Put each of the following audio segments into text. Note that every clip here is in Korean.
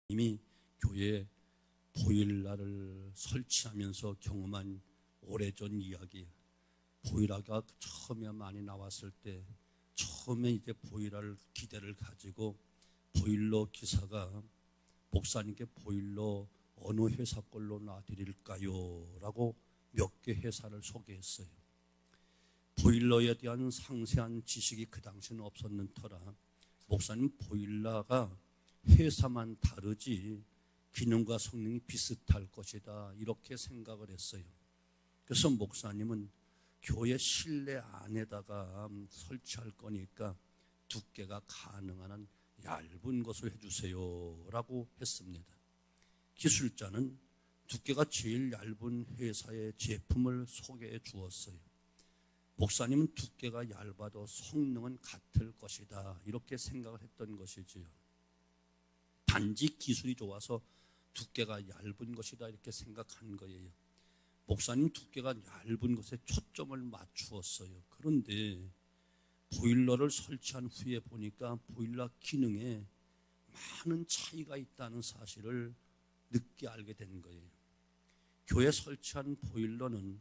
이미 교회에 보일러를 설치하면서 경험한 오래전 이야기. 보일러가 처음에 많이 나왔을 때 처음에 이제 보일러를 기대를 가지고 보일러 기사가 목사님께 보일러 어느 회사 걸로 놔드릴까요? 라고 몇 개 회사를 소개했어요. 보일러에 대한 상세한 지식이 그 당시는 없었는 터라 목사님 보일러가 회사만 다르지 기능과 성능이 비슷할 것이다 이렇게 생각을 했어요. 그래서 목사님은 교회 실내 안에다가 설치할 거니까 두께가 가능한 한 얇은 것을 해주세요 라고 했습니다. 기술자는 두께가 제일 얇은 회사의 제품을 소개해 주었어요. 목사님은 두께가 얇아도 성능은 같을 것이다 이렇게 생각을 했던 것이지요. 단지 기술이 좋아서 두께가 얇은 것이다 이렇게 생각한 거예요. 목사님 두께가 얇은 것에 초점을 맞추었어요. 그런데 보일러를 설치한 후에 보니까 보일러 기능에 많은 차이가 있다는 사실을 늦게 알게 된 거예요. 교회에 설치한 보일러는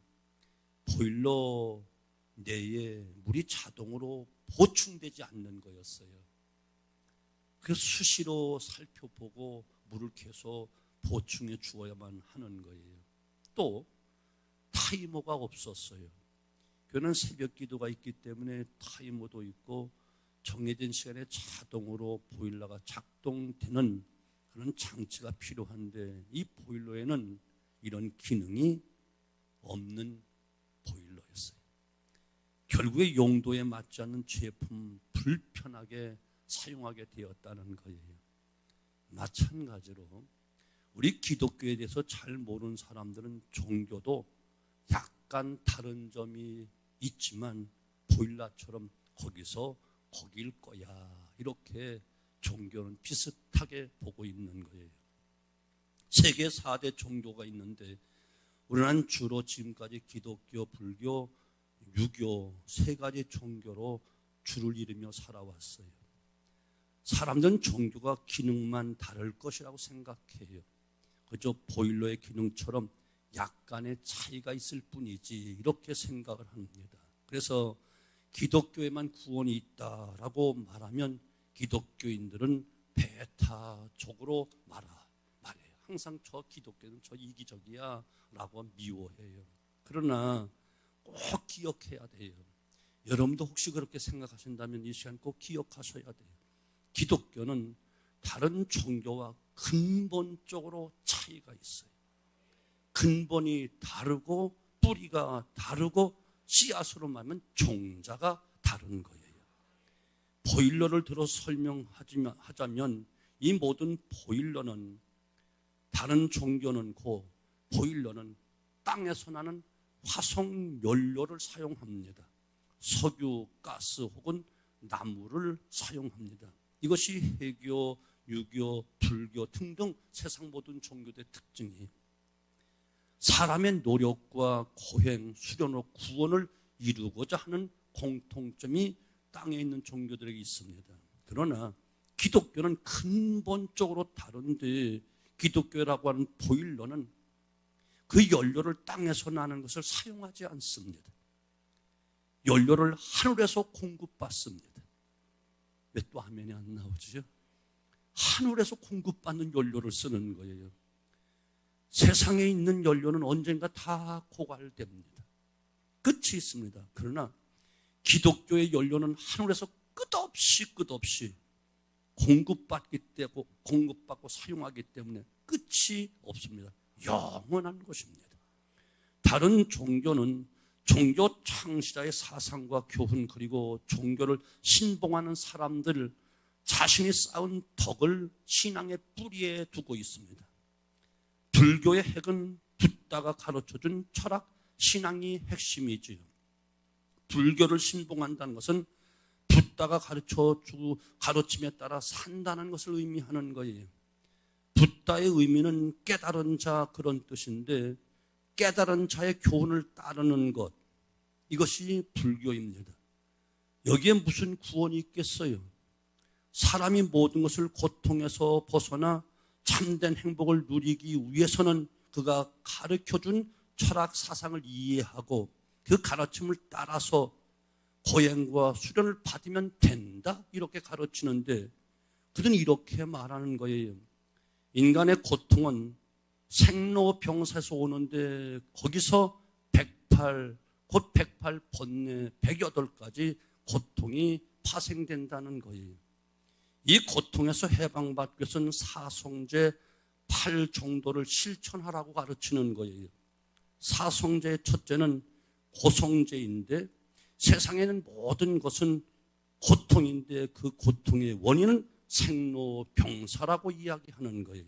보일러 내에 물이 자동으로 보충되지 않는 거였어요. 그래서 수시로 살펴보고 물을 계속 보충해 주어야만 하는 거예요. 또 타이머가 없었어요. 교회는 새벽 기도가 있기 때문에 타이머도 있고 정해진 시간에 자동으로 보일러가 작동되는 그런 장치가 필요한데 이 보일러에는 이런 기능이 없는 보일러였어요. 결국에 용도에 맞지 않는 제품 불편하게 사용하게 되었다는 거예요. 마찬가지로 우리 기독교에 대해서 잘 모르는 사람들은 종교도 약간 다른 점이 있지만 보일러처럼 거기서 거길 거야 이렇게 종교는 비슷하게 보고 있는 거예요. 세계 4대 종교가 있는데 우리는 주로 지금까지 기독교, 불교, 유교 세 가지 종교로 줄을 이루며 살아왔어요. 사람들은 종교가 기능만 다를 것이라고 생각해요. 그저 보일러의 기능처럼 약간의 차이가 있을 뿐이지 이렇게 생각을 합니다. 그래서 기독교에만 구원이 있다라고 말하면 기독교인들은 배타적으로 말해요. 항상 저 기독교는 저 이기적이야 라고 미워해요. 그러나 꼭 기억해야 돼요. 여러분도 혹시 그렇게 생각하신다면 이 시간 꼭 기억하셔야 돼요. 기독교는 다른 종교와 근본적으로 차이가 있어요. 근본이 다르고 뿌리가 다르고 씨앗으로 말하면 종자가 다른 거예요. 보일러를 들어 설명하자면 이 모든 보일러는 다른 종교는 보일러는 땅에서 나는 화석 연료를 사용합니다. 석유, 가스 혹은 나무를 사용합니다. 이것이 해교, 유교, 불교 등등 세상 모든 종교의 특징이에요. 사람의 노력과 고행, 수련으로 구원을 이루고자 하는 공통점이 땅에 있는 종교들에게 있습니다. 그러나 기독교는 근본적으로 다른데 기독교라고 하는 보일러는 그 연료를 땅에서 나는 것을 사용하지 않습니다. 연료를 하늘에서 공급받습니다. 왜 또 아멘이 안 나오죠? 하늘에서 공급받는 연료를 쓰는 거예요. 세상에 있는 연료는 언젠가 다 고갈됩니다. 끝이 있습니다. 그러나 기독교의 연료는 하늘에서 끝없이 공급받고 사용하기 때문에 끝이 없습니다. 영원한 것입니다. 다른 종교는 종교 창시자의 사상과 교훈 그리고 종교를 신봉하는 사람들 자신이 쌓은 덕을 신앙의 뿌리에 두고 있습니다. 불교의 핵은 붓다가 가르쳐준 철학, 신앙이 핵심이지요. 불교를 신봉한다는 것은 붓다가 가르쳐주고 가르침에 따라 산다는 것을 의미하는 거예요. 붓다의 의미는 깨달은 자 그런 뜻인데 깨달은 자의 교훈을 따르는 것 이것이 불교입니다. 여기에 무슨 구원이 있겠어요? 사람이 모든 것을 고통에서 벗어나 참된 행복을 누리기 위해서는 그가 가르쳐준 철학 사상을 이해하고 그 가르침을 따라서 고행과 수련을 받으면 된다 이렇게 가르치는데 그는 이렇게 말하는 거예요. 인간의 고통은 생로병사에서 오는데 거기서 108, 곧 108 번뇌 108가지 고통이 파생된다는 거예요. 이 고통에서 해방받기 위해서는 사성제 8 정도를 실천하라고 가르치는 거예요. 사성제의 첫째는 고성제인데 세상에는 모든 것은 고통인데 그 고통의 원인은 생로병사라고 이야기하는 거예요.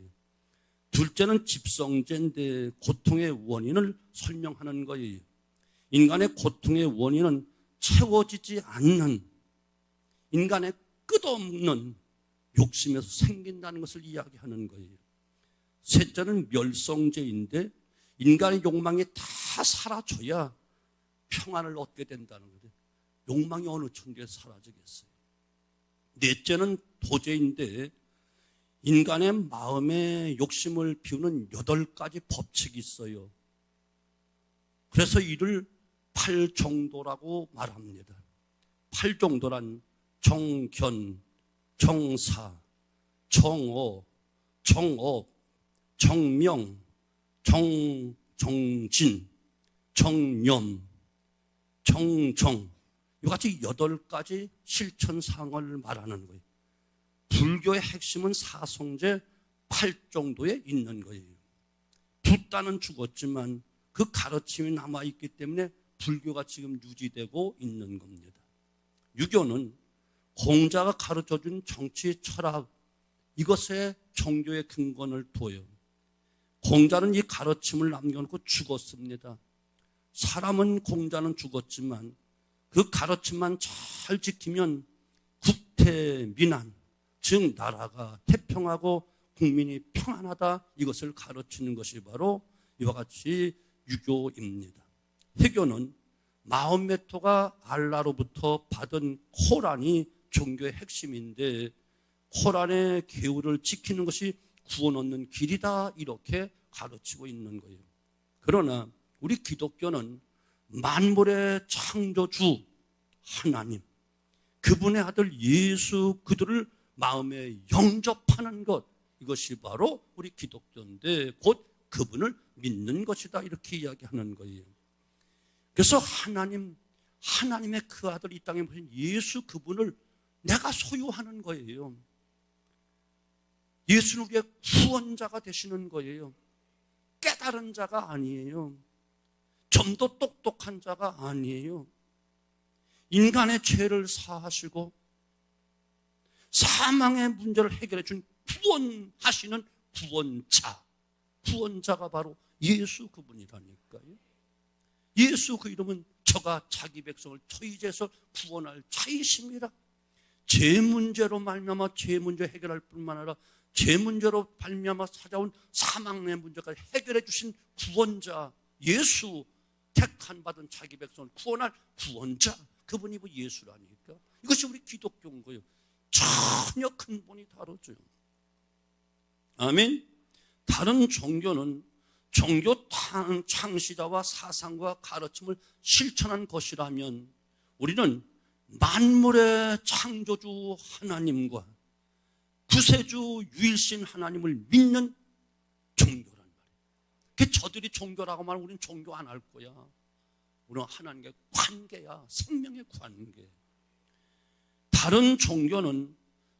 둘째는 집성제인데 고통의 원인을 설명하는 거예요. 인간의 고통의 원인은 채워지지 않는 인간의 끝없는 욕심에서 생긴다는 것을 이야기하는 거예요. 셋째는 멸성제인데 인간의 욕망이 다 사라져야 평안을 얻게 된다는 거예요. 욕망이 어느 천지에서 사라지겠어요. 넷째는 도제인데 인간의 마음의 욕심을 비우는 8가지 법칙이 있어요. 그래서 이를 8 정도라고 말합니다. 8 정도란 정견, 정사, 정오, 정업, 정명, 정진, 정념, 정정 이같이 8가지 실천사항을 말하는 거예요. 불교의 핵심은 사성제 8 정도에 있는 거예요. 붓다는 죽었지만 그 가르침이 남아있기 때문에 불교가 지금 유지되고 있는 겁니다. 유교는 공자가 가르쳐준 정치 철학 이것에 종교의 근간을 둬요. 공자는 이 가르침을 남겨놓고 죽었습니다. 사람은 공자는 죽었지만 그 가르침만 잘 지키면 국태민안, 즉 나라가 태평하고 국민이 평안하다 이것을 가르치는 것이 바로 이와 같이 유교입니다. 회교는 마호메토가 알라로부터 받은 코란이 종교의 핵심인데 코란의 계율을 지키는 것이 구원 얻는 길이다 이렇게 가르치고 있는 거예요. 그러나 우리 기독교는 만물의 창조주 하나님 그분의 아들 예수 그들을 마음에 영접하는 것 이것이 바로 우리 기독교인데 곧 그분을 믿는 것이다 이렇게 이야기하는 거예요. 그래서 하나님의 그 아들 이 땅에 보신 예수 그분을 내가 소유하는 거예요. 예수는 우리의 구원자가 되시는 거예요. 깨달은 자가 아니에요. 좀 더 똑똑한 자가 아니에요. 인간의 죄를 사하시고 사망의 문제를 해결해 준 구원하시는 구원자가 바로 예수 그분이라니까요. 예수 그 이름은 저가 자기 백성을 저희죄에서 구원할 자이심이라. 죄 문제로 말미암아 죄 문제 해결할 뿐만 아니라 죄 문제로 발미암아 찾아온 사망의 문제까지 해결해 주신 구원자 예수, 택한 받은 자기 백성을 구원할 구원자 그분이 예수라니까. 이것이 우리 기독교인 거예요. 전혀 근본이 다르죠. 아멘. 다른 종교는 종교 창시자와 사상과 가르침을 실천한 것이라면 우리는 만물의 창조주 하나님과 구세주 유일신 하나님을 믿는 종교란 말이에요. 저들이 종교라고 말하면 우리는 종교 안 할 거야. 우리는 하나님과의 관계야. 생명의 관계. 다른 종교는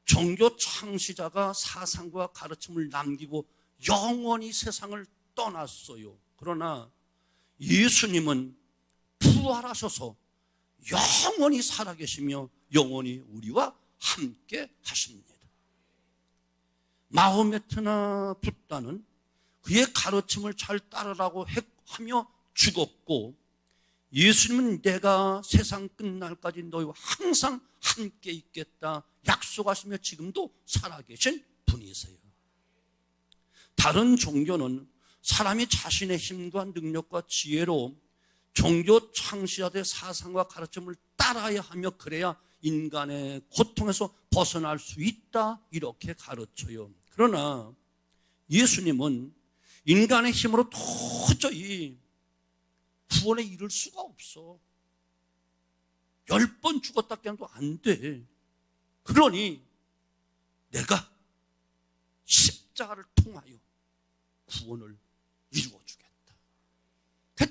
종교 창시자가 사상과 가르침을 남기고 영원히 세상을 떠났어요. 그러나 예수님은 부활하셔서 영원히 살아계시며 영원히 우리와 함께 하십니다. 마호메트나 붓다는 그의 가르침을 잘 따르라고 하며 죽었고 예수님은 내가 세상 끝날까지 너희와 항상 함께 있겠다 약속하시며 지금도 살아계신 분이세요. 다른 종교는 사람이 자신의 힘과 능력과 지혜로 종교 창시자들의 사상과 가르침을 따라야 하며 그래야 인간의 고통에서 벗어날 수 있다 이렇게 가르쳐요. 그러나 예수님은 인간의 힘으로 도저히 구원에 이를 수가 없어. 10번 죽었다 깨도 안 돼. 그러니 내가 십자가를 통하여 구원을 이루어주겠다.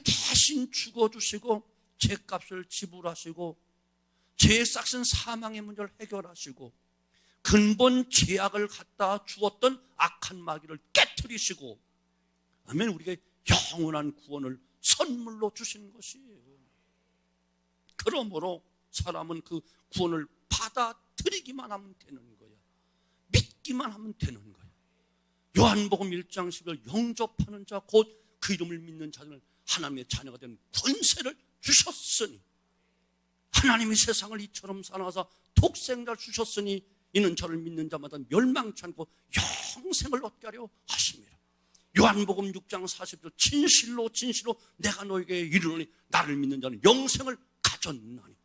대신 죽어주시고 죄값을 지불하시고 죄에 싹슨 사망의 문제를 해결하시고 근본 죄악을 갖다 주었던 악한 마귀를 깨트리시고 아멘, 우리에게 영원한 구원을 선물로 주신 것이에요. 그러므로 사람은 그 구원을 받아들이기만 하면 되는 거야. 믿기만 하면 되는 거야. 요한복음 1장 10절 영접하는 자 곧 그 이름을 믿는 자들은 하나님의 자녀가 되는 권세를 주셨으니 하나님이 세상을 이처럼 사랑하사 독생자를 주셨으니 이는 저를 믿는 자마다 멸망치 않고 영생을 얻게 하려 하십니다. 요한복음 6장 40절 진실로 진실로 내가 너에게 이르노니 나를 믿는 자는 영생을 가졌나니.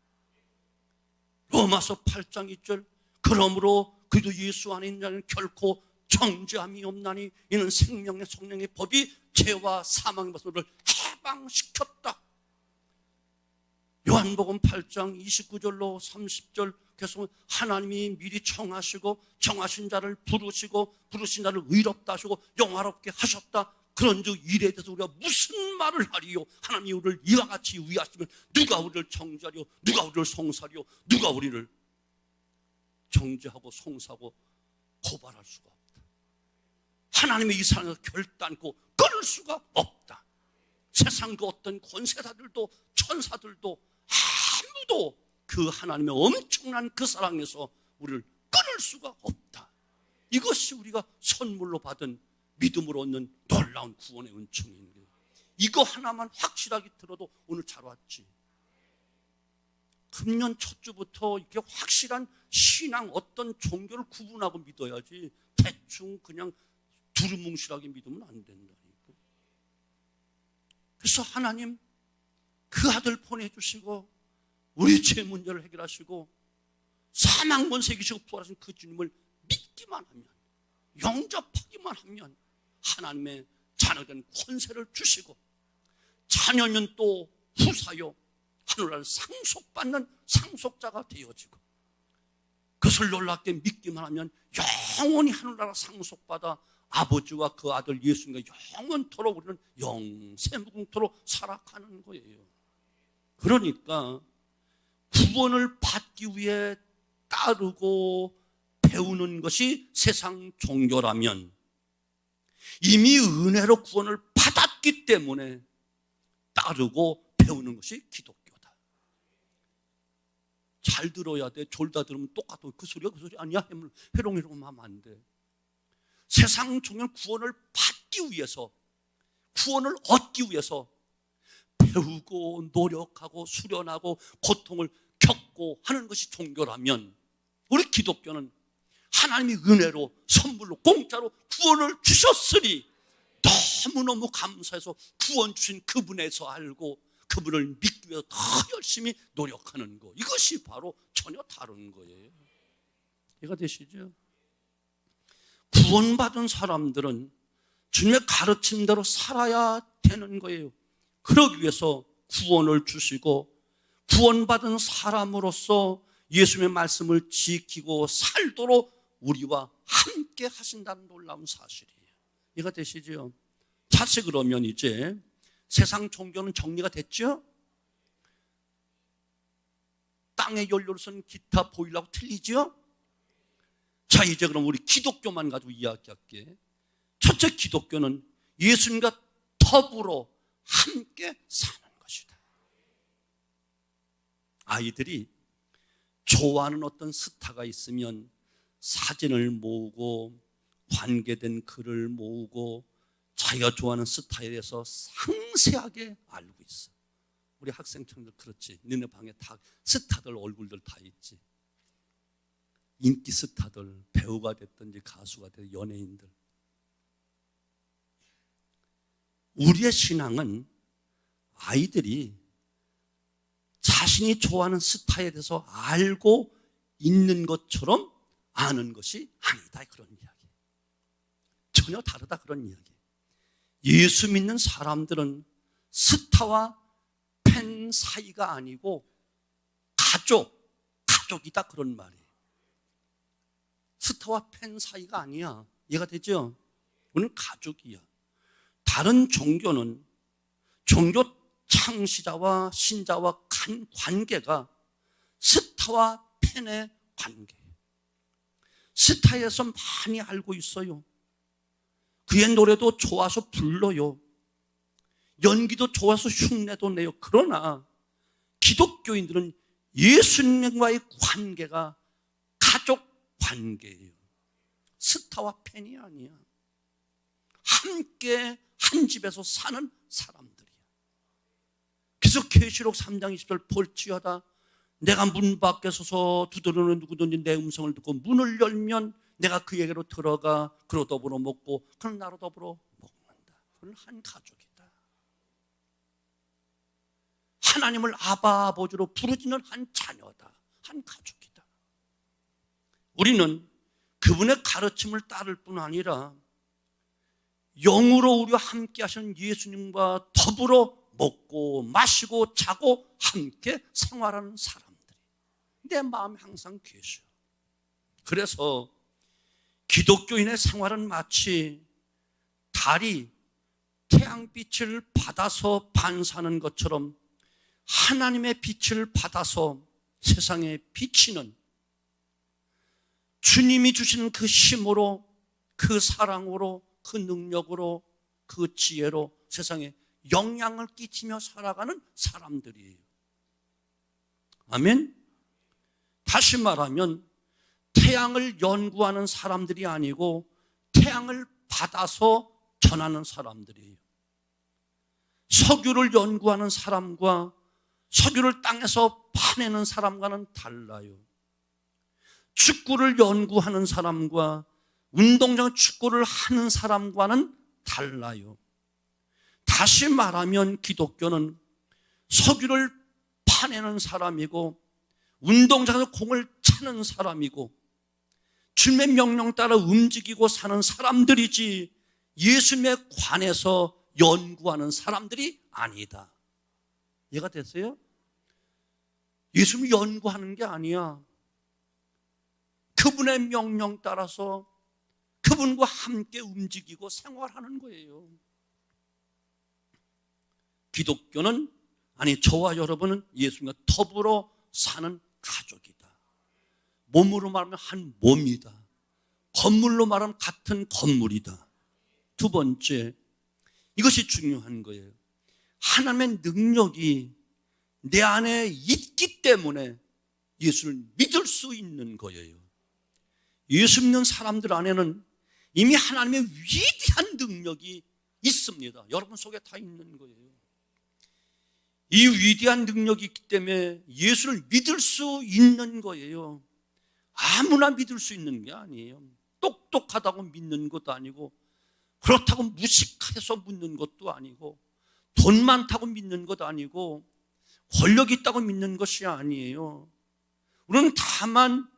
로마서 8장 2절 그러므로 그도 예수 안에 있는 자는 결코 정죄함이 없나니 이는 생명의 성령의 법이 죄와 사망의 법을 해방시켰다. 요한복음 8장 29절로 30절 계속 하나님이 미리 정하시고 정하신 자를 부르시고 부르신 자를 의롭다 하시고 영화롭게 하셨다. 그런즉 이에 대해서 우리가 무슨 말을 하리요? 하나님이 우리를 이와 같이 위하시면 누가 우리를 정죄하리요? 누가 우리를 송사하리요? 누가 우리를 정죄하고 송사하고 고발할 수가 없다. 하나님의 이 사랑에서 결단코 끊을 수가 없다. 세상 그 어떤 권세자들도 천사들도 아무도 그 하나님의 엄청난 그 사랑에서 우리를 끊을 수가 없다. 이것이 우리가 선물로 받은 믿음으로 얻는 놀라운 구원의 은총인 거예요. 이거 하나만 확실하게 들어도 오늘 잘 왔지. 금년 첫 주부터 이렇게 확실한 신앙 어떤 종교를 구분하고 믿어야지 대충 그냥 두루뭉실하게 믿으면 안 된다니까. 그래서 하나님 그 아들 보내주시고 우리 죄 문제를 해결하시고 사망 권세 이기시고 부활하신 그 주님을 믿기만 하면 영접하기만 하면 하나님의 자녀된 권세를 주시고 자녀면 또 후사요 하늘나라를 상속받는 상속자가 되어지고 그것을 놀랍게 믿기만 하면 영원히 하늘나라 상속받아 아버지와 그 아들 예수님과 영원토록 우리는 영세무궁토록 살아가는 거예요. 그러니까 구원을 받기 위해 따르고 배우는 것이 세상 종교라면 이미 은혜로 구원을 받았기 때문에 따르고 배우는 것이 기독교다. 잘 들어야 돼. 졸다 들으면 똑같아. 그 소리가 그 소리 아니야? 회롱회롱 하면 안 돼. 세상 종교는 구원을 받기 위해서 구원을 얻기 위해서 배우고 노력하고 수련하고 고통을 겪고 하는 것이 종교라면 우리 기독교는 하나님이 은혜로 선물로 공짜로 구원을 주셨으니 너무너무 감사해서 구원 주신 그분에서 알고 그분을 믿기 위해서 더 열심히 노력하는 것, 이것이 바로 전혀 다른 거예요. 이해가 되시죠? 구원받은 사람들은 주님의 가르침대로 살아야 되는 거예요. 그러기 위해서 구원을 주시고 구원받은 사람으로서 예수님의 말씀을 지키고 살도록 우리와 함께 하신다는 놀라운 사실이에요. 이해가 되시죠? 자세 그러면 이제 세상 종교는 정리가 됐죠? 땅에 연료를 쓴 기타 보일러하고 틀리죠? 자, 이제 그럼 우리 기독교만 가지고 이야기할게. 첫째, 기독교는 예수님과 더불어 함께 사는 것이다. 아이들이 좋아하는 어떤 스타가 있으면 사진을 모으고 관계된 글을 모으고 자기가 좋아하는 스타에 대해서 상세하게 알고 있어. 우리 학생청들 그렇지. 너네 방에 다 스타들 얼굴들 다 있지. 인기 스타들, 배우가 됐든지 가수가 됐든지 연예인들. 우리의 신앙은 아이들이 자신이 좋아하는 스타에 대해서 알고 있는 것처럼 아는 것이 아니다, 그런 이야기. 전혀 다르다 그런 이야기. 예수 믿는 사람들은 스타와 팬 사이가 아니고 가족이다 그런 말이에요. 스타와 팬 사이가 아니야. 이해가 되죠? 우리는 가족이야. 다른 종교는 종교 창시자와 신자와 관계가 스타와 팬의 관계예요. 스타에서 많이 알고 있어요. 그의 노래도 좋아서 불러요. 연기도 좋아서 흉내도 내요. 그러나 기독교인들은 예수님과의 관계가 가족 관계예요. 스타와 팬이 아니야. 함께 한 집에서 사는 사람들이야. 그래서 계시록 3장 20절 볼지어다 내가 문 밖에 서서 두드리는 누구든지 내 음성을 듣고 문을 열면 내가 그에게로 들어가 그로 더불어 먹고 그는 나로 더불어 먹는다. 그는 한 가족이다. 하나님을 아바 아버지로 부르짖는 한 자녀다. 한 가족이다. 우리는 그분의 가르침을 따를 뿐 아니라 영으로 우리와 함께 하시는 예수님과 더불어 먹고 마시고 자고 함께 생활하는 사람들이 내 마음에 항상 계셔. 그래서 기독교인의 생활은 마치 달이 태양빛을 받아서 반사하는 것처럼 하나님의 빛을 받아서 세상에 비치는 주님이 주신 그 힘으로 그 사랑으로 그 능력으로 그 지혜로 세상에 영향을 끼치며 살아가는 사람들이에요. 아멘? 다시 말하면 태양을 연구하는 사람들이 아니고 태양을 받아서 전하는 사람들이에요. 석유를 연구하는 사람과 석유를 땅에서 파내는 사람과는 달라요. 축구를 연구하는 사람과 운동장 축구를 하는 사람과는 달라요. 다시 말하면 기독교는 석유를 파내는 사람이고 운동장에서 공을 차는 사람이고 주님의 명령 따라 움직이고 사는 사람들이지 예수님에 관해서 연구하는 사람들이 아니다. 이해가 됐어요? 예수님을 연구하는 게 아니야. 그분의 명령 따라서 그분과 함께 움직이고 생활하는 거예요. 기독교는 아니 저와 여러분은 예수님과 더불어 사는 가족이다. 몸으로 말하면 한 몸이다. 건물로 말하면 같은 건물이다. 두 번째, 이것이 중요한 거예요. 하나님의 능력이 내 안에 있기 때문에 예수를 믿을 수 있는 거예요. 예수 믿는 사람들 안에는 이미 하나님의 위대한 능력이 있습니다. 여러분 속에 다 있는 거예요. 이 위대한 능력이 있기 때문에 예수를 믿을 수 있는 거예요. 아무나 믿을 수 있는 게 아니에요. 똑똑하다고 믿는 것도 아니고 그렇다고 무식해서 믿는 것도 아니고 돈 많다고 믿는 것도 아니고 권력 있다고 믿는 것이 아니에요. 우리는 다만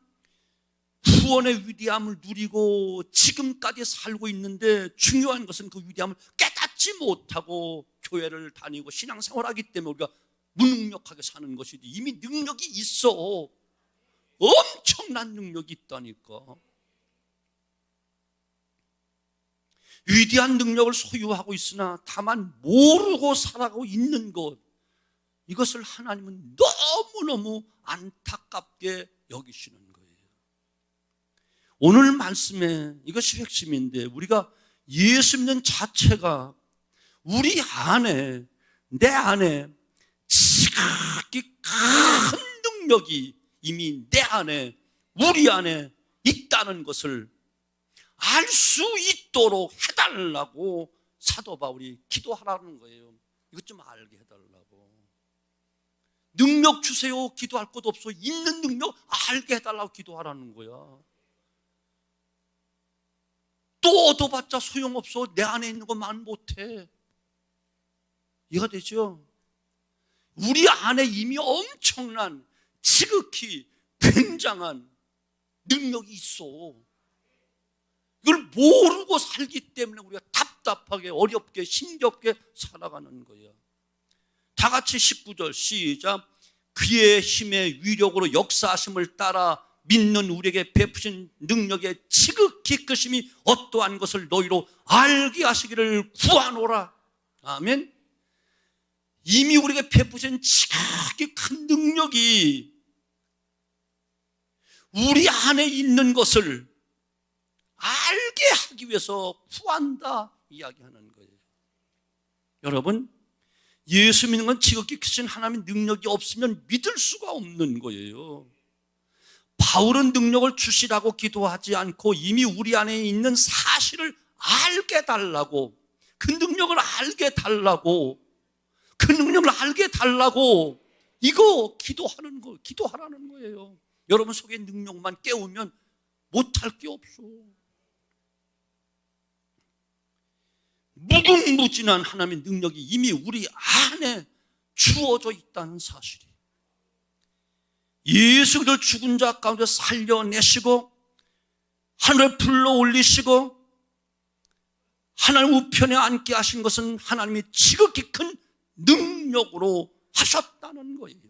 구원의 위대함을 누리고 지금까지 살고 있는데 중요한 것은 그 위대함을 깨닫지 못하고 교회를 다니고 신앙생활하기 때문에 우리가 무능력하게 사는 것이지 이미 능력이 있어. 엄청난 능력이 있다니까. 위대한 능력을 소유하고 있으나 다만 모르고 살아가고 있는 것, 이것을 하나님은 너무너무 안타깝게 여기시는 거예요. 오늘 말씀에 이것이 핵심인데 우리가 예수 믿는 자체가 우리 안에 내 안에 지극히 큰 능력이 이미 내 안에 우리 안에 있다는 것을 알 수 있도록 해달라고 사도 바울이 기도하라는 거예요. 이것 좀 알게 해달라고. 능력 주세요 기도할 것도 없어. 있는 능력 알게 해달라고 기도하라는 거야. 또 얻어봤자 소용없어. 내 안에 있는 것만 못해. 이해가 되죠? 우리 안에 이미 엄청난 지극히 굉장한 능력이 있어. 이걸 모르고 살기 때문에 우리가 답답하게 어렵게 힘겹게 살아가는 거야. 다 같이 19절 시작. 그의 힘의 위력으로 역사하심을 따라 믿는 우리에게 베푸신 능력의 지극히 크심이 어떠한 것을 너희로 알게 하시기를 구하노라. 아멘. 이미 우리에게 베푸신 지극히 큰 능력이 우리 안에 있는 것을 알게 하기 위해서 구한다 이야기하는 거예요. 여러분, 예수 믿는 건 지극히 크신 하나님의 능력이 없으면 믿을 수가 없는 거예요. 바울은 능력을 주시라고 기도하지 않고 이미 우리 안에 있는 사실을 알게 달라고, 그 능력을 알게 달라고, 그 능력을 알게 달라고 이거 기도하라는 거예요. 여러분 속에 능력만 깨우면 못할 게 없어. 무궁무진한 하나님의 능력이 이미 우리 안에 주어져 있다는 사실이, 예수 그리스도를 죽은 자 가운데 살려내시고 하늘에 불러 올리시고 하나님 우편에 앉게 하신 것은 하나님이 지극히 큰 능력으로 하셨다는 거예요.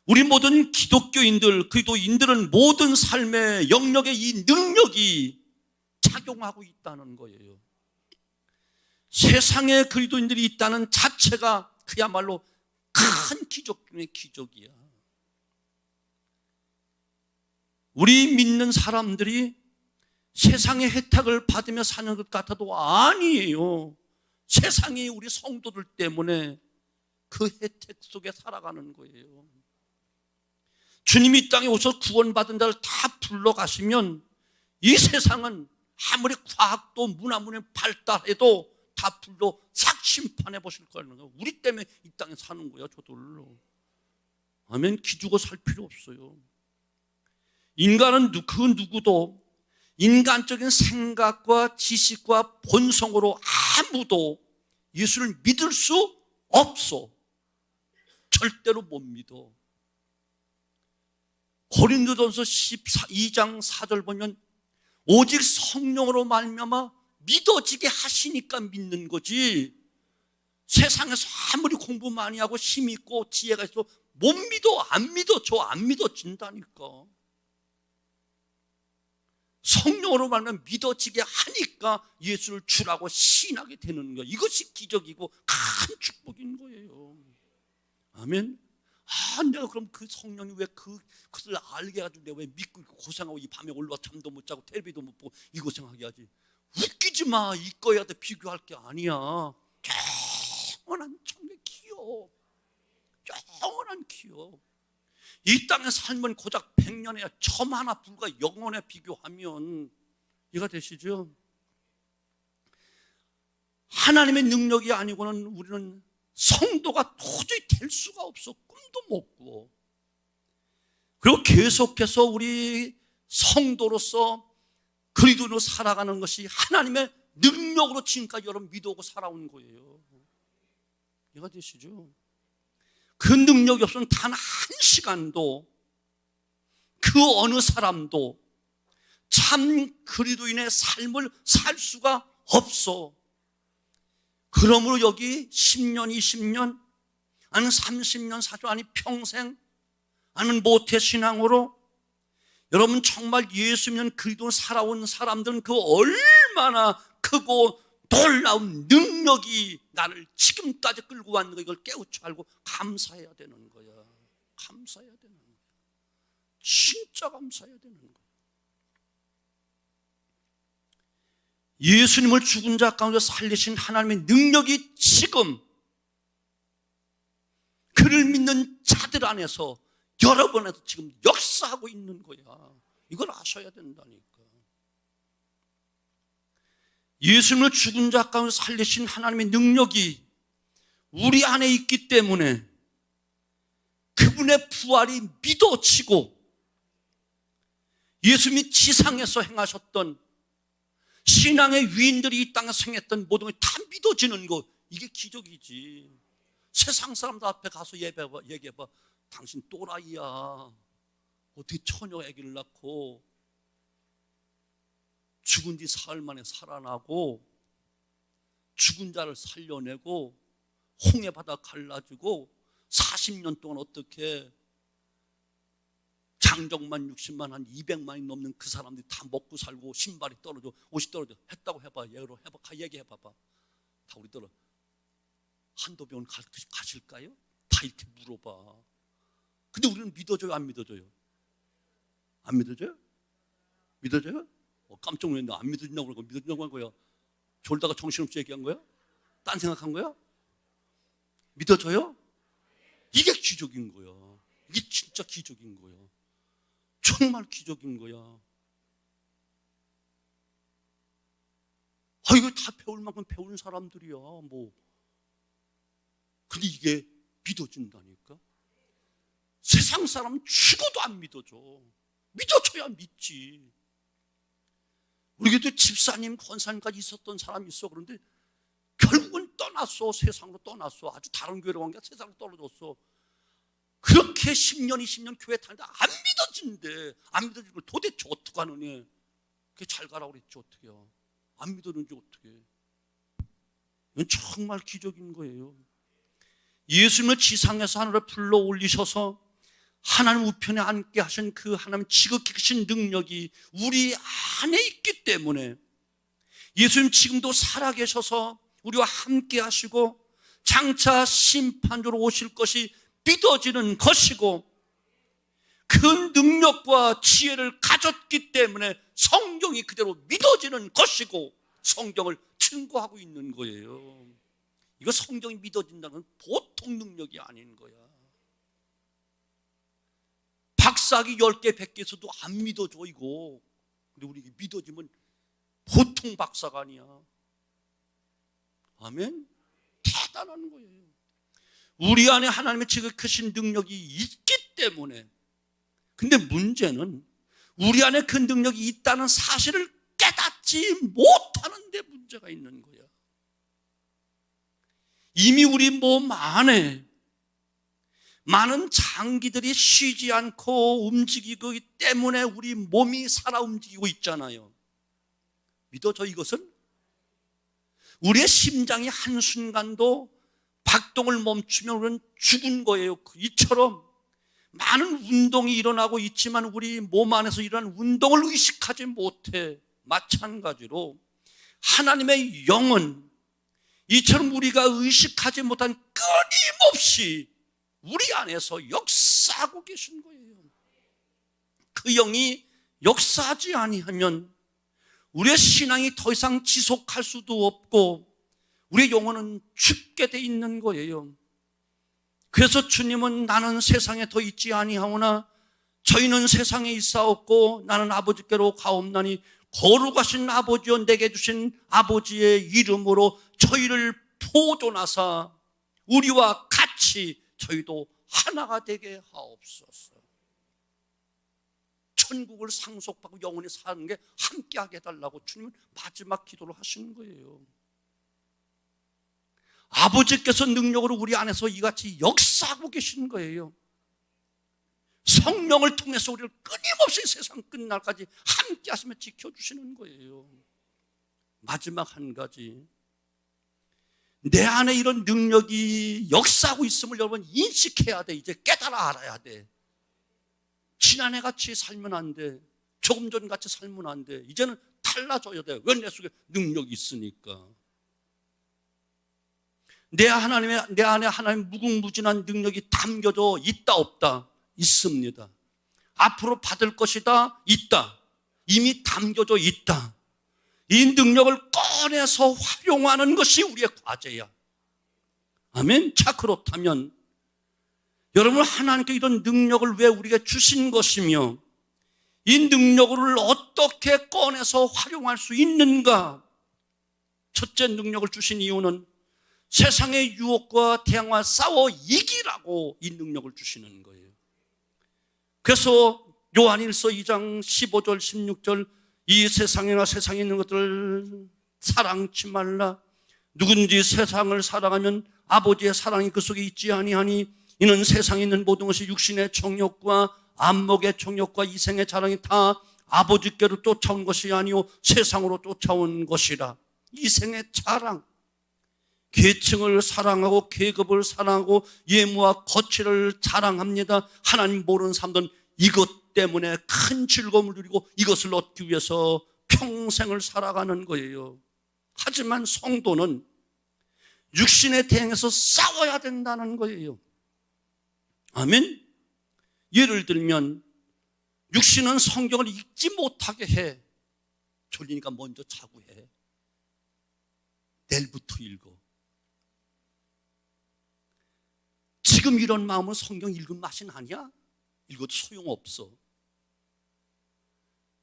우리 모든 기독교인들, 그리스도인들은 모든 삶의 영역에 이 능력이 작용하고 있다는 거예요. 세상에 그리스도인들이 있다는 자체가 그야말로 큰 기적 중의 기적이야. 우리 믿는 사람들이 세상의 혜택을 받으며 사는 것 같아도 아니에요. 세상이 우리 성도들 때문에 그 혜택 속에 살아가는 거예요. 주님이 이 땅에 오셔서 구원받은 자를 다 불러가시면 이 세상은 아무리 과학도 문화문이 발달해도 다 불러 싹 심판해 보실 거예요. 우리 때문에 이 땅에 사는 거야, 저들로. 아멘. 기죽어 살 필요 없어요. 인간은 그 누구도 인간적인 생각과 지식과 본성으로 아무도 예수를 믿을 수 없어. 절대로 못 믿어. 고린도전서 12장 4절 보면 오직 성령으로 말미암아 믿어지게 하시니까 믿는 거지, 세상에서 아무리 공부 많이 하고 힘 있고 지혜가 있어도 못 믿어. 안 믿어진다니까. 성령으로 말하면 믿어지게 하니까 예수를 주라고 시인하게 되는 거예요. 이것이 기적이고 큰 축복인 거예요. 아멘. 내가 그럼 그 성령이 왜 그것을 알게 해가지고 내가 왜 믿고 고생하고 이 밤에 올라와 잠도 못 자고 텔레비도 못 보고 이 고생하게 하지. 웃기지 마. 이거야도 비교할 게 아니야. 영원한 청의 기업, 영원한 기업. 이 땅의 삶은 고작 100년에 점 하나 불과 영원에 비교하면 이해가 되시죠? 하나님의 능력이 아니고는 우리는 성도가 도저히 될 수가 없어. 꿈도 못 꾸어. 그리고 계속해서 우리 성도로서 그리스도로 살아가는 것이 하나님의 능력으로 지금까지 여러분 믿어오고 살아온 거예요. 이해가 되시죠? 그 능력이 없으면 단 한 시간도 그 어느 사람도 참 그리스도인의 삶을 살 수가 없어. 그러므로 여기 10년, 20년, 아니면 30년, 40년, 아니 평생, 아니면 모태신앙으로 여러분 정말 예수 믿는 그리스도를 살아온 사람들은 그 얼마나 크고 놀라운 능력이 나를 지금까지 끌고 왔는 거, 이걸 깨우쳐 알고 감사해야 되는 거야. 감사해야 되는 거야. 진짜 감사해야 되는 거야. 예수님을 죽은 자 가운데 살리신 하나님의 능력이 지금 그를 믿는 자들 안에서 여러분에도 지금 역사하고 있는 거야. 이걸 아셔야 된다니까. 예수님을 죽은 자 가운데 살리신 하나님의 능력이 우리 안에 있기 때문에 그분의 부활이 믿어지고 예수님이 지상에서 행하셨던 신앙의 위인들이 이 땅에서 행했던 모든 게 다 믿어지는 거, 이게 기적이지. 세상 사람들 앞에 가서 얘기해봐. 당신 또라이야. 어떻게 처녀 아기를 낳고. 죽은 지 사흘 만에 살아나고 죽은 자를 살려내고 홍해 바다 갈라지고 40년 동안 어떻게 장정만 60만 한 200만이 넘는 그 사람들이 다 먹고 살고 신발이 떨어져 옷이 떨어져 했다고 해봐. 얘기해봐봐. 다 우리들 한도병원 가실까요? 다 이렇게 물어봐. 근데 우리는 믿어줘요, 안 믿어줘요? 안 믿어줘요? 믿어줘요? 깜짝 놀랐네. 안 믿어준다고 그러고 믿어준다고 한 거야. 졸다가 정신없이 얘기한 거야? 딴 생각한 거야? 믿어줘요? 이게 기적인 거야. 이게 진짜 기적인 거야. 정말 기적인 거야. 이거 다 배울 만큼 배운 사람들이야. 근데 이게 믿어진다니까. 세상 사람은 죽어도 안 믿어줘. 믿어줘야 믿지. 우리 교도 집사님, 권사님까지 있었던 사람이 있어. 그런데 결국은 떠났어. 세상으로 떠났어. 아주 다른 교회로 간 게 세상으로 떨어졌어. 그렇게 10년, 20년 교회 다니는데 안 믿어진대. 안 믿어진 걸 도대체 어떻게 하느니? 그게 잘 가라고 그랬지, 어떻게 해요? 안 믿었는지 어떻게 해? 이건 정말 기적인 거예요. 예수님을 지상에서 하늘에 불러 올리셔서 하나님 우편에 앉게 하신 그 하나님 지극히 크신 능력이 우리 안에 있기 때문에 예수님 지금도 살아계셔서 우리와 함께 하시고 장차 심판주로 오실 것이 믿어지는 것이고 그 능력과 지혜를 가졌기 때문에 성경이 그대로 믿어지는 것이고 성경을 증거하고 있는 거예요. 이거 성경이 믿어진다는 보통 능력이 아닌 거야. 박사학위 10개, 100개 있어도 안 믿어줘, 이거. 근데 우리 믿어지면 보통 박사가 아니야. 아멘? 대단한 거예요. 우리 안에 하나님의 지극하신 능력이 있기 때문에. 근데 문제는 우리 안에 그 능력이 있다는 사실을 깨닫지 못하는 데 문제가 있는 거야. 이미 우리 몸 안에 많은 장기들이 쉬지 않고 움직이기 때문에 우리 몸이 살아 움직이고 있잖아요. 믿어져 이것은? 우리의 심장이 한순간도 박동을 멈추면 우리는 죽은 거예요. 이처럼 많은 운동이 일어나고 있지만 우리 몸 안에서 일어나는 운동을 의식하지 못해. 마찬가지로 하나님의 영은 이처럼 우리가 의식하지 못한 끊임없이 우리 안에서 역사하고 계신 거예요. 그 영이 역사하지 아니하면 우리의 신앙이 더 이상 지속할 수도 없고 우리의 영혼은 죽게 돼 있는 거예요. 그래서 주님은 나는 세상에 더 있지 아니하오나 저희는 세상에 있사옵고 나는 아버지께로 가옵나니 거룩하신 아버지여 내게 주신 아버지의 이름으로 저희를 보존하사 우리와 같이 저희도 하나가 되게 하옵소서. 천국을 상속하고 영원히 사는 게 함께하게 해달라고 주님은 마지막 기도를 하시는 거예요. 아버지께서 능력으로 우리 안에서 이같이 역사하고 계신 거예요. 성령을 통해서 우리를 끊임없이 세상 끝날까지 함께 하시며 지켜주시는 거예요. 마지막 한 가지, 내 안에 이런 능력이 역사하고 있음을 여러분 인식해야 돼. 이제 깨달아 알아야 돼. 지난해 같이 살면 안 돼. 조금 전 같이 살면 안 돼. 이제는 달라져야 돼. 왜? 내 속에 능력이 있으니까. 내 안에 하나님 무궁무진한 능력이 담겨져 있다 없다? 있습니다. 앞으로 받을 것이다? 있다. 이미 담겨져 있다. 이 능력을 꺼내서 활용하는 것이 우리의 과제야. 아멘. 자, 그렇다면 여러분, 하나님께 이런 능력을 왜 우리에게 주신 것이며 이 능력을 어떻게 꺼내서 활용할 수 있는가? 첫째, 능력을 주신 이유는 세상의 유혹과 대항과 싸워 이기라고 이 능력을 주시는 거예요. 그래서 요한일서 2장 15절 16절 이 세상이나 세상에 있는 것들을 사랑치 말라. 누군지 세상을 사랑하면 아버지의 사랑이 그 속에 있지 아니하니 이는 세상에 있는 모든 것이 육신의 정욕과 안목의 정욕과 이생의 자랑이 다 아버지께로 쫓아온 것이 아니오 세상으로 쫓아온 것이라. 이생의 자랑, 계층을 사랑하고 계급을 사랑하고 예무와 거취를 자랑합니다. 하나님 모르는 사람들은 이것 때문에 큰 즐거움을 누리고 이것을 얻기 위해서 평생을 살아가는 거예요. 하지만 성도는 육신에 대항해서 싸워야 된다는 거예요. 아멘? 예를 들면 육신은 성경을 읽지 못하게 해. 졸리니까 먼저 자고 해. 내일부터 읽어. 지금 이런 마음은 성경 읽은 맛이 나냐? 읽어도 소용없어.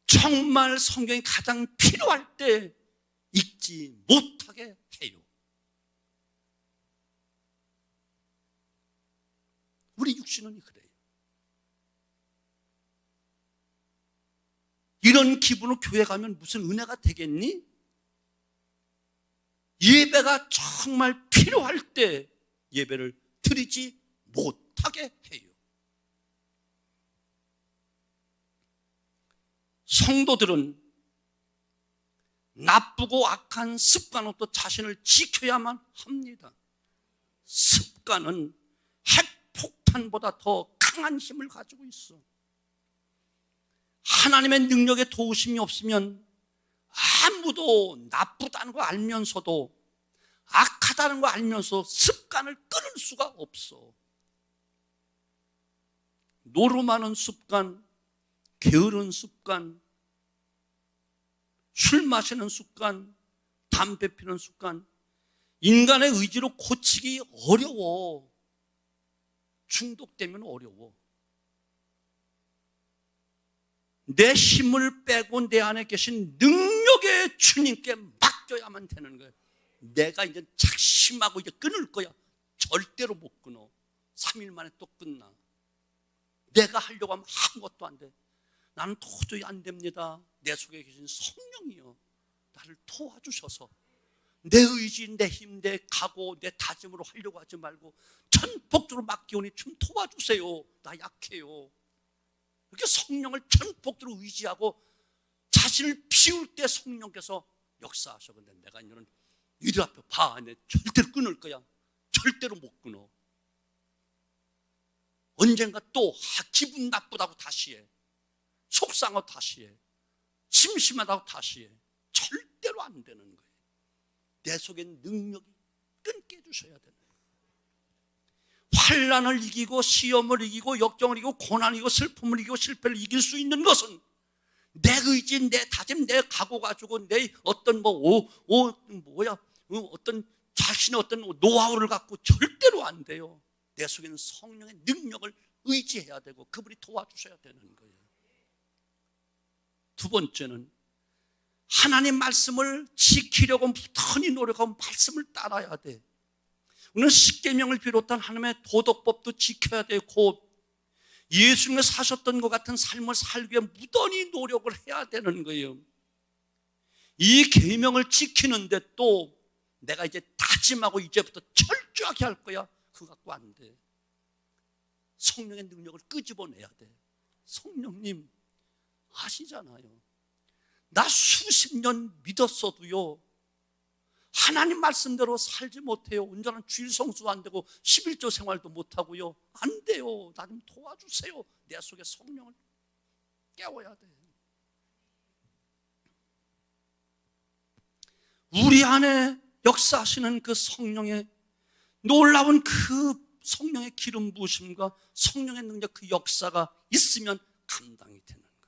정말 성경이 가장 필요할 때 읽지 못하게 해요. 우리 육신은 그래요. 이런 기분으로 교회 가면 무슨 은혜가 되겠니? 예배가 정말 필요할 때 예배를 드리지 못하게 해요. 성도들은 나쁘고 악한 습관으로부터 자신을 지켜야만 합니다. 습관은 핵폭탄보다 더 강한 힘을 가지고 있어. 하나님의 능력에 도우심이 없으면 아무도 나쁘다는 거 알면서도 악하다는 거 알면서 습관을 끊을 수가 없어. 노름하는 습관, 게으른 습관, 술 마시는 습관, 담배 피는 습관, 인간의 의지로 고치기 어려워. 중독되면 어려워. 내 힘을 빼고 내 안에 계신 능력의 주님께 맡겨야만 되는 거예요. 내가 이제 작심하고 이제 끊을 거야. 절대로 못 끊어. 3일 만에 또 끝나. 내가 하려고 하면 아무것도 안 돼. 나는 도저히 안 됩니다. 내 속에 계신 성령이요, 나를 도와주셔서 내 의지, 내 힘, 내 각오, 내 다짐으로 하려고 하지 말고 전폭적으로 맡기오니 좀 도와주세요. 나 약해요. 이렇게 성령을 전폭적으로 의지하고 자신을 비울 때 성령께서 역사하셔. 근데 내가 이제는 이들 앞에 봐. 내 절대로 끊을 거야. 절대로 못 끊어. 언젠가 또 기분 나쁘다고 다시 해. 속상하고 다시 해. 심심하다고 다시 해. 절대로 안 되는 거예요. 내 속에 능력이 끊게 해주셔야 되는 거예요. 환난을 이기고 시험을 이기고 역경을 이기고 고난을 이기고 슬픔을 이기고 실패를 이길 수 있는 것은 내 의지, 내 다짐, 내 각오 가지고 내 어떤 어떤 자신의 어떤 노하우를 갖고 절대로 안 돼요. 내 속에는 성령의 능력을 의지해야 되고 그분이 도와주셔야 되는 거예요. 두 번째는 하나님 말씀을 지키려고 부단히 노력하고 말씀을 따라야 돼. 우리는 십계명을 비롯한 하나님의 도덕법도 지켜야 되고 예수님이 사셨던 것 같은 삶을 살기 위해 무던히 노력을 해야 되는 거예요. 이 계명을 지키는데 또 내가 이제 다짐하고 이제부터 철저하게 할 거야, 그거 갖고 안 돼. 성령의 능력을 끄집어내야 돼. 성령님 아시잖아요. 나 수십 년 믿었어도요, 하나님 말씀대로 살지 못해요. 온전한 주일 성수도 안 되고 11조 생활도 못하고요. 안 돼요. 나 좀 도와주세요. 내 속에 성령을 깨워야 돼. 우리 안에 역사하시는 그 성령의 놀라운 그 성령의 기름 부으심과 성령의 능력, 그 역사가 있으면 감당이 되는 거예요.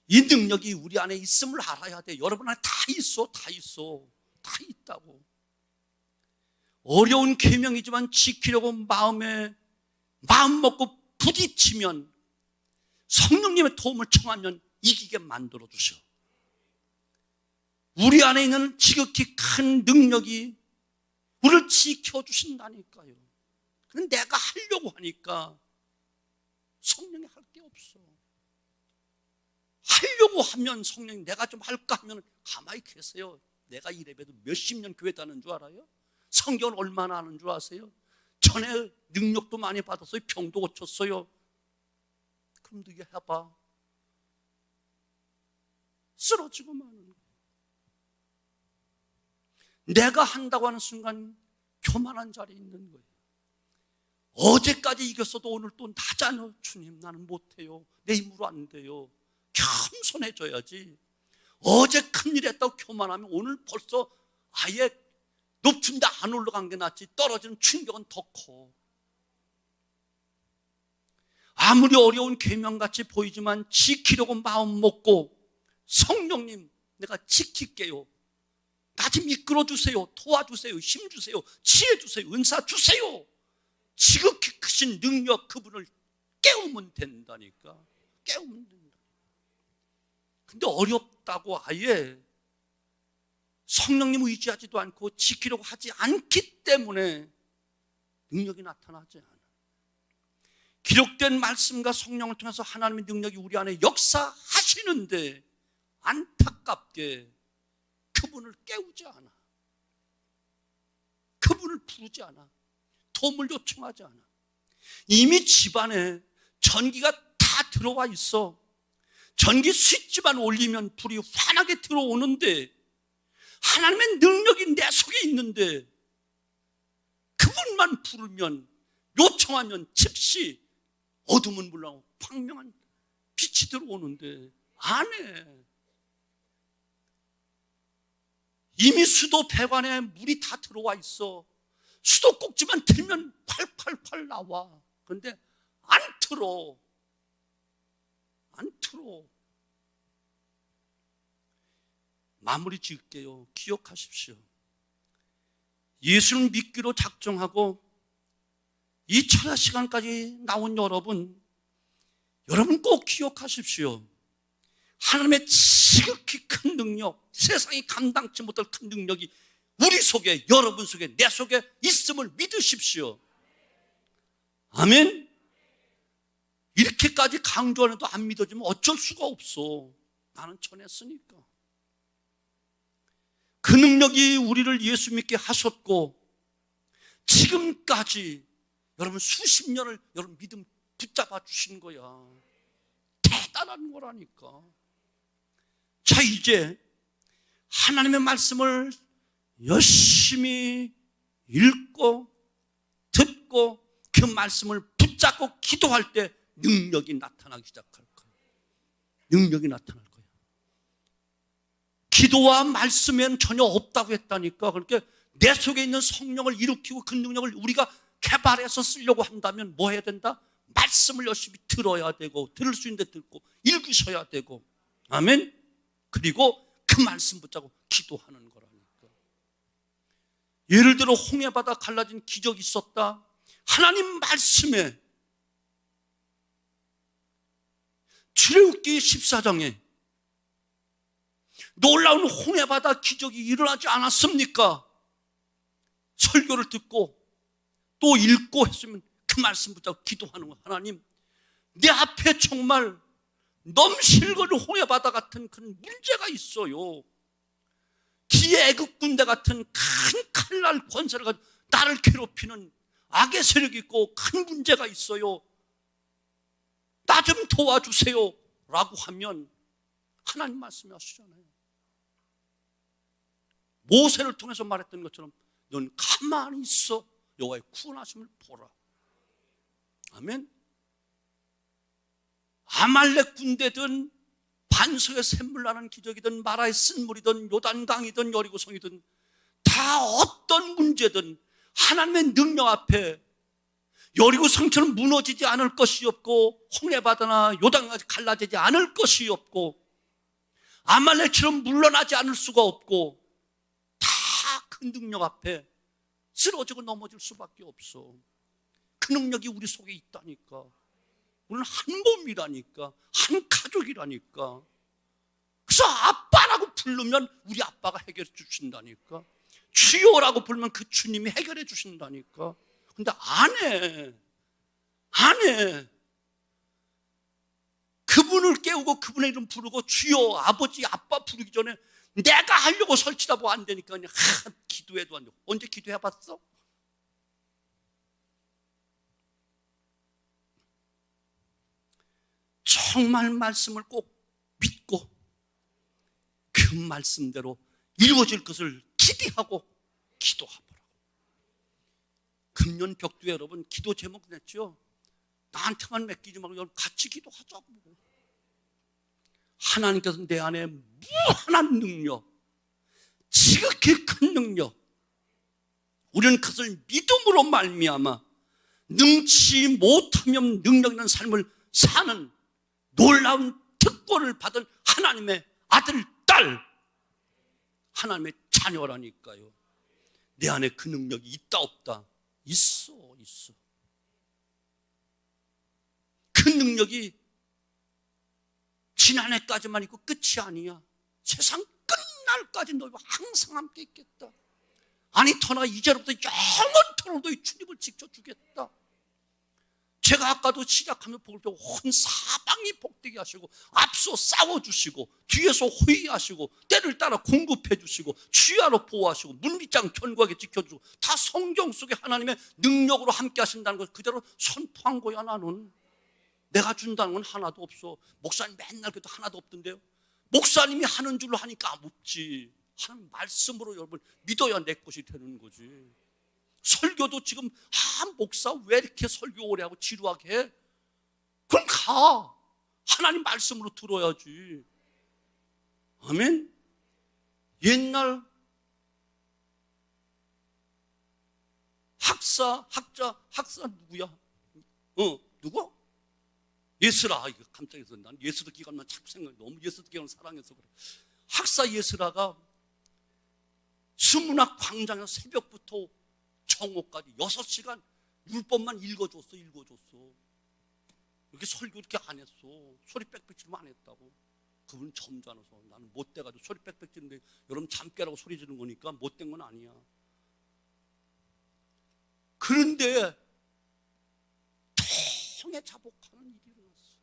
이 능력이 우리 안에 있음을 알아야 돼. 여러분 안에 다 있어. 다 있어. 다 있다고. 어려운 계명이지만 지키려고 마음 먹고 부딪히면, 성령님의 도움을 청하면 이기게 만들어 주셔. 우리 안에 있는 지극히 큰 능력이 우리를 지켜주신다니까요. 그런데 내가 하려고 하니까 성령이 할 게 없어. 하려고 하면 성령이 내가 좀 할까 하면 가만히 계세요. 내가 이래봬도 몇십 년 교회 다는 줄 알아요? 성경을 얼마나 아는 줄 아세요? 전에 능력도 많이 받았어요. 병도 고쳤어요. 그럼 너 이거 해봐. 쓰러지고 마는 거예요. 내가 한다고 하는 순간 교만한 자리에 있는 거예요. 어제까지 이겼어도 오늘 또 나잖아요. 주님, 나는 못해요. 내 힘으로 안 돼요. 겸손해져야지. 어제 큰일 했다고 교만하면 오늘 벌써 아예 높은 데 안 올라간 게 낫지, 떨어지는 충격은 더 커. 아무리 어려운 계명같이 보이지만 지키려고 마음 먹고, 성령님 내가 지킬게요, 나 좀 이끌어주세요, 도와주세요, 힘주세요, 지혜주세요, 은사 주세요, 지극히 크신 능력, 그분을 깨우면 된다니까. 깨우면 된다. 근데 어렵다고 아예 성령님 의지하지도 않고 지키려고 하지 않기 때문에 능력이 나타나지 않아. 기록된 말씀과 성령을 통해서 하나님의 능력이 우리 안에 역사하시는데 안타깝게 그분을 깨우지 않아. 그분을 부르지 않아. 도움을 요청하지 않아. 이미 집안에 전기가 다 들어와 있어. 전기 스위치만 올리면 불이 환하게 들어오는데, 하나님의 능력이 내 속에 있는데 그분만 부르면, 요청하면 즉시 어둠은 물러나고 광명한 빛이 들어오는데 안 해. 이미 수도 배관에 물이 다 들어와 있어. 수도꼭지만 틀면 팔팔팔 나와. 그런데 안 틀어. 안 틀어. 마무리 지을게요. 기억하십시오. 예수를 믿기로 작정하고 이 철야 시간까지 나온 여러분 꼭 기억하십시오. 하나님의 지극히 큰 능력, 세상이 감당치 못할 큰 능력이 우리 속에, 여러분 속에, 내 속에 있음을 믿으십시오. 아멘. 이렇게까지 강조하는데도 안 믿어지면 어쩔 수가 없어. 나는 전했으니까. 그 능력이 우리를 예수 믿게 하셨고, 지금까지 여러분 수십 년을 여러분 믿음 붙잡아 주신 거야. 대단한 거라니까. 자, 이제 하나님의 말씀을 열심히 읽고 듣고 그 말씀을 붙잡고 기도할 때 능력이 나타나기 시작할 거예요. 능력이 나타날 거예요. 기도와 말씀엔 전혀 없다고 했다니까. 그러니까 내 속에 있는 성령을 일으키고 그 능력을 우리가 개발해서 쓰려고 한다면 뭐 해야 된다? 말씀을 열심히 들어야 되고, 들을 수 있는데 듣고, 읽으셔야 되고, 아멘. 그리고 그 말씀 붙잡고 기도하는 거라니까. 예를 들어 홍해바다 갈라진 기적이 있었다. 하나님 말씀에, 출애굽기 14장에 놀라운 홍해바다 기적이 일어나지 않았습니까? 설교를 듣고 또 읽고 했으면 그 말씀 붙잡고 기도하는 거예요. 하나님, 내 앞에 정말 넘실거리는 홍해바다 같은 큰 문제가 있어요. 뒤에 애국 군대 같은 큰 칼날 권세를 가지고 나를 괴롭히는 악의 세력이 있고 큰 문제가 있어요. 나 좀 도와주세요 라고 하면 하나님 말씀이 하시잖아요. 모세를 통해서 말했던 것처럼 넌 가만히 있어 여호와의 구원하심을 보라. 아멘. 아말렉 군대든 반석에 샘물 나는 기적이든 마라의 쓴물이든 요단강이든 여리고성이든 다 어떤 문제든 하나님의 능력 앞에 여리고성처럼 무너지지 않을 것이 없고, 홍해바다나 요단강까지 갈라지지 않을 것이 없고, 아말렉처럼 물러나지 않을 수가 없고, 다 그 능력 앞에 쓰러지고 넘어질 수밖에 없어. 그 능력이 우리 속에 있다니까. 우리는 한 몸이라니까. 한 가족이라니까. 그래서 아빠라고 부르면 우리 아빠가 해결해 주신다니까. 주여라고 부르면 그 주님이 해결해 주신다니까. 근데 안 해. 안 해. 그분을 깨우고 그분의 이름 부르고 주여, 아버지, 아빠 부르기 전에 내가 하려고 설치다 안 되니까 그냥 기도해도 안 되고. 언제 기도해봤어? 정말 말씀을 꼭 믿고 그 말씀대로 이루어질 것을 기대하고 기도하보라고. 금년 벽두에 여러분 기도 제목 냈죠? 나한테만 맡기지 말고 여러분 같이 기도하자고. 하나님께서 내 안에 무한한 능력, 지극히 큰 능력, 우리는 그것을 믿음으로 말미암아 능치 못하면 능력 있는 삶을 사는 놀라운 특권을 받은 하나님의 아들, 딸, 하나님의 자녀라니까요. 내 안에 그 능력이 있다 없다? 있어. 그 능력이 지난해까지만 있고 끝이 아니야. 세상 끝날까지 너희와 항상 함께 있겠다. 아니 더나 이제로부터 영원토록도 이 주님을 지켜주겠다. 제가 아까도 시작하며 볼 때 온 사방이 복되게 하시고 앞서 싸워주시고 뒤에서 호위하시고 때를 따라 공급해 주시고 주야로 보호하시고 문빗장 견고하게 지켜주고 다 성경 속에 하나님의 능력으로 함께 하신다는 것을 그대로 선포한 거야. 나는 내가 준다는 건 하나도 없어. 목사님 맨날 그래도 하나도 없던데요. 목사님이 하는 줄로 하니까 없지. 하나님 말씀으로 여러분 믿어야 내 것이 되는 거지. 설교도 지금 목사 왜 이렇게 설교 오래 하고 지루하게 해? 그럼 가. 하나님 말씀으로 들어야지. 아멘. 옛날 학사 누구야? 누구? 예스라. 이거 깜짝이야. 난 예스도 기간만 자꾸 생각해. 너무 예스도 기간을 사랑해서 그래. 학사 예스라가 수문학 광장에서 새벽부터 정오까지 6시간 율법만 읽어줬어. 이렇게 설교 이렇게 안 했어. 소리 빽빽 지르면 안 했다고. 그분은 점잖아서. 나는 못돼가지고 소리 빽빽 지르는데 여러분 잠 깨라고 소리 지르는 거니까 못된 건 아니야. 그런데 통에 자복하는 일이 일어났어.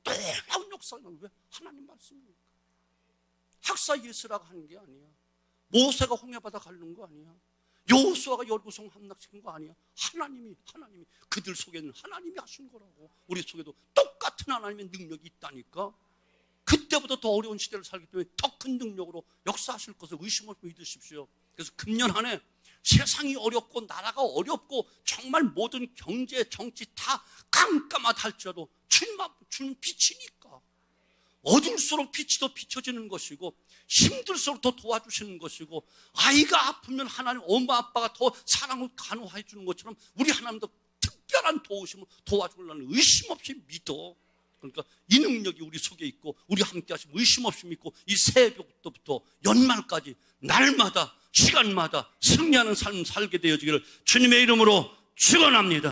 놀라운 역사는 왜? 하나님 말씀이니까. 학사 예스라가 하는 게 아니야. 모세가 홍해바다 가르는 거 아니야. 여호수아가 여리고성 함락시킨 거 아니야. 하나님이 그들 속에는 하나님이 하신 거라고. 우리 속에도 똑같은 하나님의 능력이 있다니까. 그때보다 더 어려운 시대를 살기 때문에 더 큰 능력으로 역사하실 것을 의심 없이 믿으십시오. 그래서 금년 한 해 세상이 어렵고 나라가 어렵고 정말 모든 경제 정치 다 깜깜하다 할지라도 주님 빛이니까 어두울수록 빛이 더 비춰지는 것이고 힘들수록 더 도와주시는 것이고 아이가 아프면 하나님 엄마 아빠가 더 사랑을 간호해 주는 것처럼 우리 하나님도 특별한 도우심을 도와주려는 의심 없이 믿어. 그러니까 이 능력이 우리 속에 있고 우리 함께 하시면 의심 없이 믿고 이 새벽부터 연말까지 날마다 시간마다 승리하는 삶을 살게 되어지기를 주님의 이름으로 축원합니다.